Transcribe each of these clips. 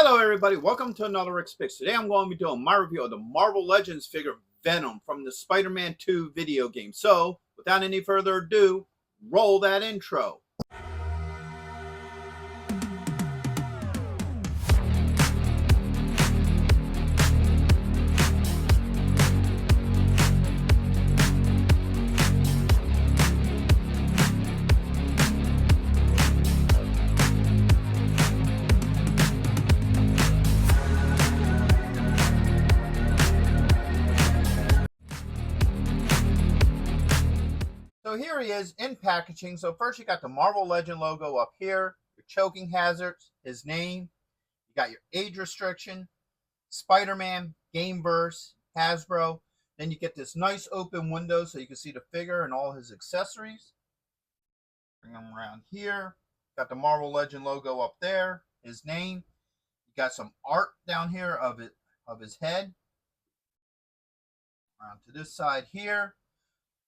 Hello everybody, welcome to another Rick's Picks. Today I'm going to be doing my review of the Marvel Legends figure Venom from the Spider-Man 2 video game. So, without any further ado, roll that intro. So here he is in packaging. So first you got the Marvel Legend logo up here, your choking hazards, his name, you got your age restriction, Spider-Man, Gameverse, Hasbro. Then you get this nice open window so you can see the figure and all his accessories. Bring them around here. Got the Marvel Legend logo up there, his name. You got some art down here of his head. Around to this side here.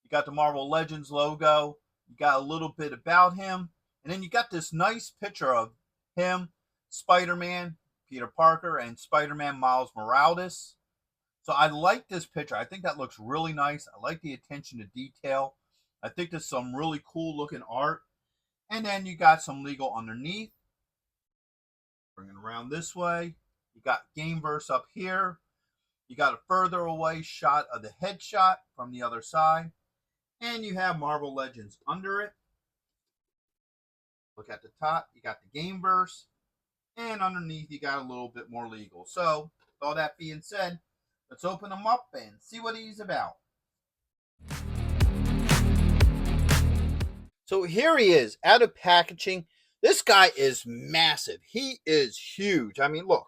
You got the Marvel Legends logo. You got a little bit about him. And then you got this nice picture of him, Spider-Man, Peter Parker, and Spider-Man Miles Morales. So I like this picture. I think that looks really nice. I like the attention to detail. I think there's some really cool looking art. And then you got some legal underneath. Bring it around this way. You got Gameverse up here. You got a further away shot of the headshot from the other side. And you have Marvel Legends under it. Look at the top. You got the Gameverse. And underneath you got a little bit more legal. So, with all that being said, let's open them up and see what he's about. So here he is out of packaging. This guy is massive. He is huge. I mean, look.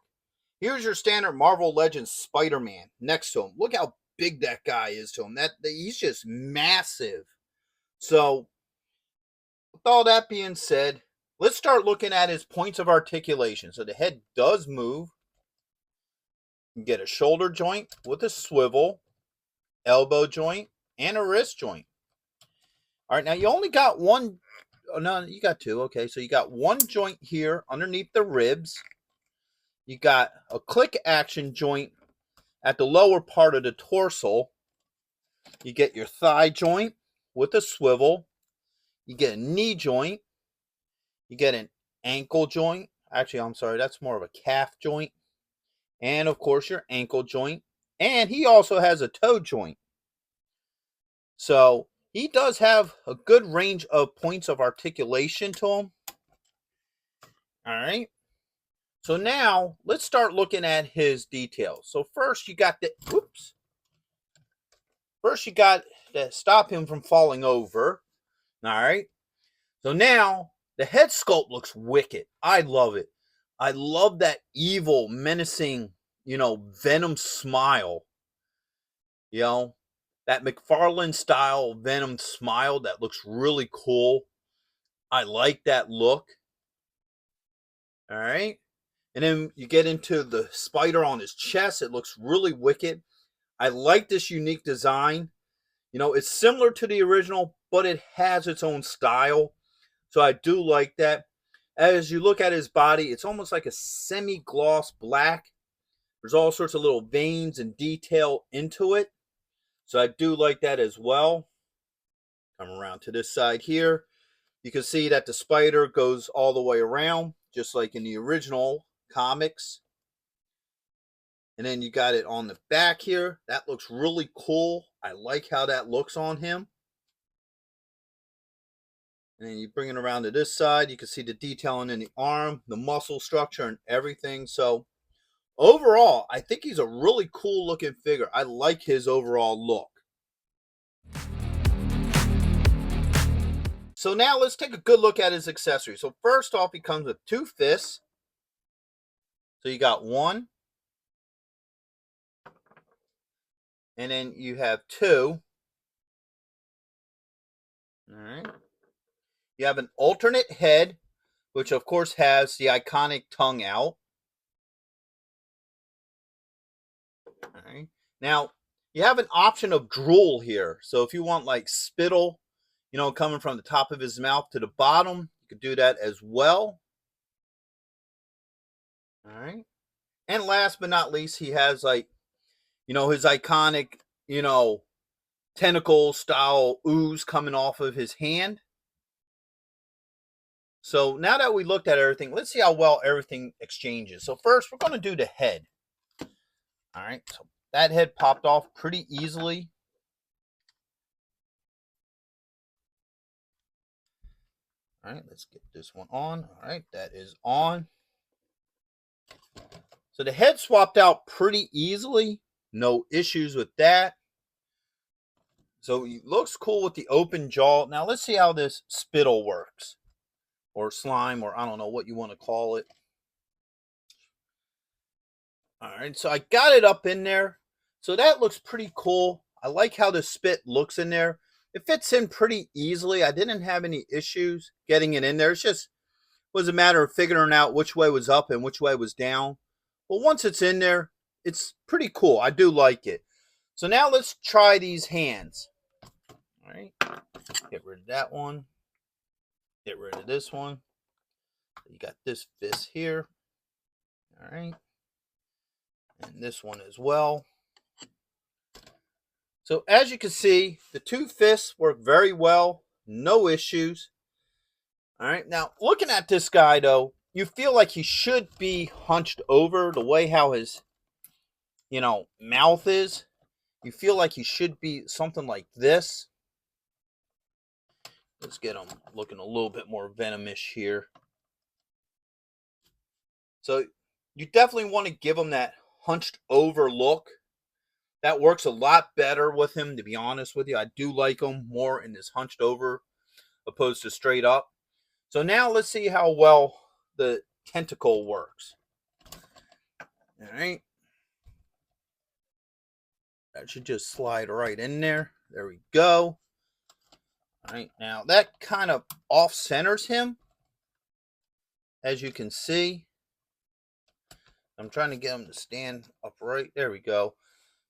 Here's your standard Marvel Legends Spider-Man next to him. Look how big that guy is to him. He's just massive. So, with all that being said, let's start looking at his points of articulation. So the head does move. You get a shoulder joint with a swivel, elbow joint, and a wrist joint. All right, now you only got one. Oh, no, you got two. Okay, so you got one joint here underneath the ribs. You got a click action joint at the lower part of the torso. You get your thigh joint with a swivel. You get a knee joint. You get an ankle joint. Actually, I'm sorry, that's more of a calf joint. And, of course, your ankle joint. And he also has a toe joint. So, he does have a good range of points of articulation to him. All right. So now, let's start looking at his details. So first, you got the, First, you got to stop him from falling over. All right. So now, the head sculpt looks wicked. I love it. I love that evil, menacing, Venom smile. That McFarlane style Venom smile that looks really cool. I like that look. All right. And then you get into the spider on his chest. It looks really wicked. I like this unique design. It's similar to the original, but it has its own style. So I do like that. As you look at his body, it's almost like a semi-gloss black. There's all sorts of little veins and detail into it. So I do like that as well. Come around to this side here. You can see that the spider goes all the way around, just like in the original comics. And then you got it on the back here. That looks really cool. I like how that looks on him. And then you bring it around to this side. You can see the detailing in the arm, the muscle structure, and everything. So overall, I think he's a really cool looking figure. I like his overall look. So now let's take a good look at his accessories. So first off, he comes with two fists. So you got one. And then you have two. All right. You have an alternate head, which of course has the iconic tongue out. All right. Now, you have an option of drool here. So if you want like spittle, coming from the top of his mouth to the bottom, you could do that as well. All right. And last but not least, he has like, his iconic, you know, tentacle style ooze coming off of his hand. So now that we looked at everything, let's see how well everything exchanges. So first, we're going to do the head. All right, so that head popped off pretty easily. All right, let's get this one on. All right, that is on. So the head swapped out pretty easily. No issues with that. So it looks cool with the open jaw. Now let's see how this spittle works. Or slime, or I don't know what you want to call it. All right, so I got it up in there. So that looks pretty cool. I like how the spit looks in there. It fits in pretty easily. I didn't have any issues getting it in there. It's just was a matter of figuring out which way was up and which way was down. But once it's in there, it's pretty cool. I do like it. So now let's try these hands. All right, get rid of that one. Get rid of this one. You got this fist here. All right. And this one as well. So as you can see, the two fists work very well. No issues. All right. Now, looking at this guy, though, you feel like he should be hunched over the way how his, mouth is. You feel like he should be something like this. Let's get him looking a little bit more venomish here. So you definitely want to give him that hunched over look. That works a lot better with him, to be honest with you. I do like him more in this hunched over opposed to straight up. So now let's see how well the tentacle works. All right. That should just slide right in there. There we go. All right. Now that kind of off centers him, as you can see. I'm trying to get him to stand upright. There we go.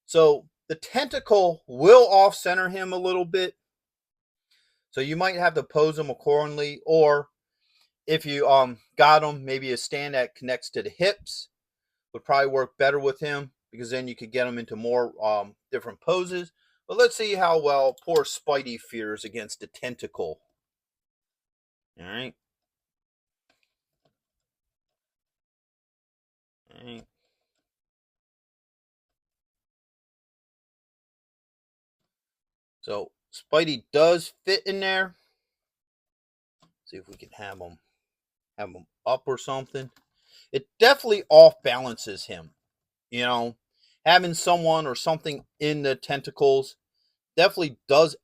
So the tentacle will off center him a little bit. So you might have to pose him accordingly, or if you got him, maybe a stand that connects to the hips would probably work better with him, because then you could get him into more different poses. But let's see how well poor Spidey fares against the tentacle. All right. All right. So Spidey does fit in there. See if we can have him up or something. It definitely off balances him. Having someone or something in the tentacles definitely does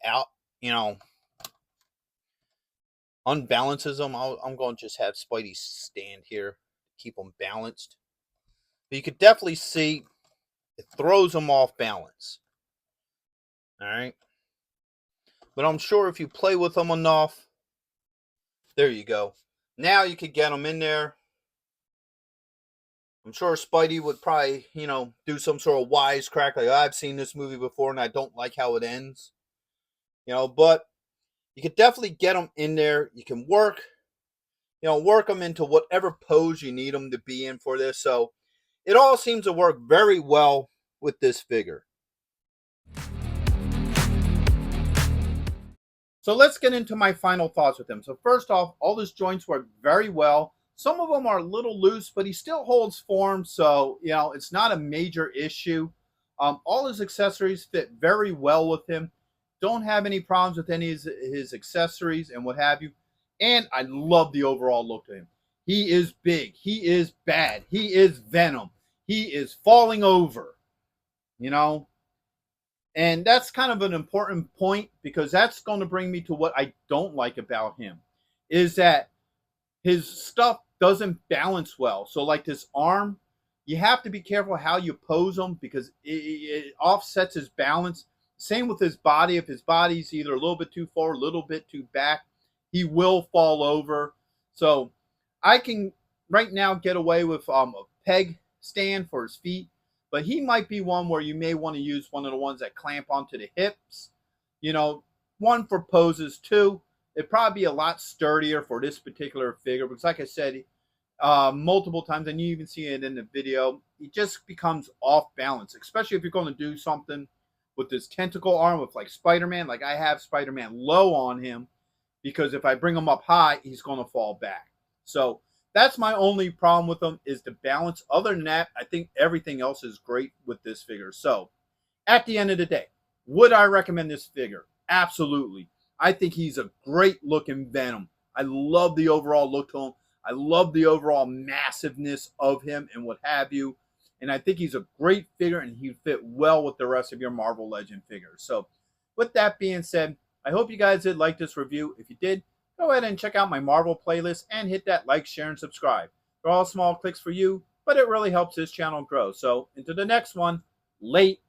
unbalances them. I'm going to just have Spidey stand here, keep him balanced. But you could definitely see it throws him off balance. All right. But I'm sure if you play with them enough, there you go. Now you could get them in there. I'm sure Spidey would probably, do some sort of wisecrack like, I've seen this movie before and I don't like how it ends. But you could definitely get them in there. You can work them into whatever pose you need them to be in for this. So it all seems to work very well with this figure. So let's get into my final thoughts with him. So first off, all his joints work very well. Some of them are a little loose, but he still holds form. So, it's not a major issue. All his accessories fit very well with him. Don't have any problems with any of his accessories and what have you. And I love the overall look of him. He is big. He is bad. He is Venom. He is falling over, And that's kind of an important point, because that's going to bring me to what I don't like about him, is that his stuff doesn't balance well. So like this arm, you have to be careful how you pose him, because it offsets his balance. Same with his body. If his body's either a little bit too forward, a little bit too back, he will fall over. So I can right now get away with a peg stand for his feet, but he might be one where you may want to use one of the ones that clamp onto the hips. One for poses too. It'd probably be a lot sturdier for this particular figure, because like I said, multiple times, and you even see it in the video. He just becomes off balance, especially if you're going to do something with this tentacle arm with like Spider-Man. Like I have Spider-Man low on him because if I bring him up high, he's going to fall back. So that's my only problem with him is the balance. Other than that, I think everything else is great with this figure. So at the end of the day, would I recommend this figure? Absolutely. I think he's a great looking Venom. I love the overall look to him. I love the overall massiveness of him and what have you. And I think he's a great figure and he fit well with the rest of your Marvel Legend figures. So with that being said, I hope you guys did like this review. If you did, go ahead and check out my Marvel playlist and hit that like, share, and subscribe. They're all small clicks for you, but it really helps this channel grow. So until the next one, late.